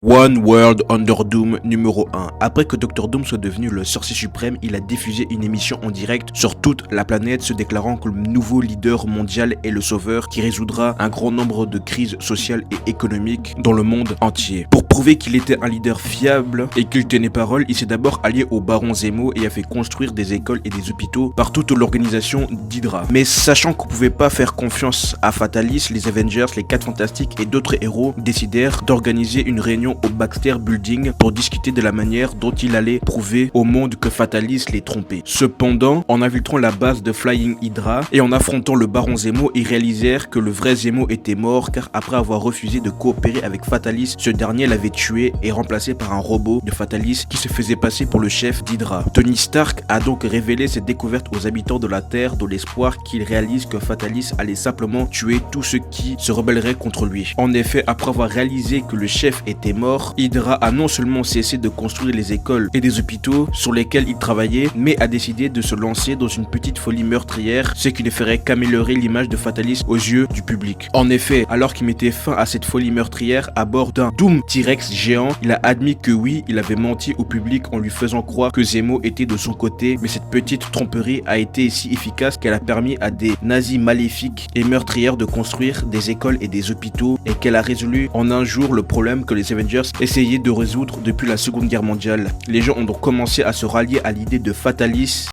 One World Under Doom numéro 1. Après que Dr Doom soit devenu le sorcier suprême, il a diffusé une émission en direct sur toute la planète se déclarant que le nouveau leader mondial est le sauveur qui résoudra un grand nombre de crises sociales et économiques dans le monde entier. Pour prouver qu'il était un leader fiable et qu'il tenait parole, il s'est d'abord allié au baron Zemo et a fait construire des écoles et des hôpitaux par toute l'organisation d'Hydra. Mais sachant qu'on pouvait pas faire confiance à Fatalis, les Avengers, les 4 Fantastiques et d'autres héros décidèrent d'organiser une réunion au Baxter Building pour discuter de la manière dont il allait prouver au monde que Fatalis les trompait. Cependant, en infiltrant la base de Flying Hydra et en affrontant le baron Zemo, ils réalisèrent que le vrai Zemo était mort car après avoir refusé de coopérer avec Fatalis, ce dernier l'avait tué et remplacé par un robot de Fatalis qui se faisait passer pour le chef d'Hydra. Tony Stark a donc révélé cette découverte aux habitants de la Terre dans l'espoir qu'ils réalisent que Fatalis allait simplement tuer tous ceux qui se rebelleraient contre lui. En effet, après avoir réalisé que le chef était mort, Hydra a non seulement cessé de construire les écoles et des hôpitaux sur lesquels il travaillait, mais a décidé de se lancer dans une petite folie meurtrière, ce qui ne ferait qu'améliorer l'image de Fatalis aux yeux du public. En effet, alors qu'il mettait fin à cette folie meurtrière à bord d'un Doom T-Rex géant, il a admis que oui, il avait menti au public en lui faisant croire que Zemo était de son côté, mais cette petite tromperie a été si efficace qu'elle a permis à des nazis maléfiques et meurtrières de construire des écoles et des hôpitaux et qu'elle a résolu en un jour le problème que les Avengers essayaient de résoudre depuis la Seconde Guerre mondiale. Les gens ont donc commencé à se rallier à l'idée de Fatalis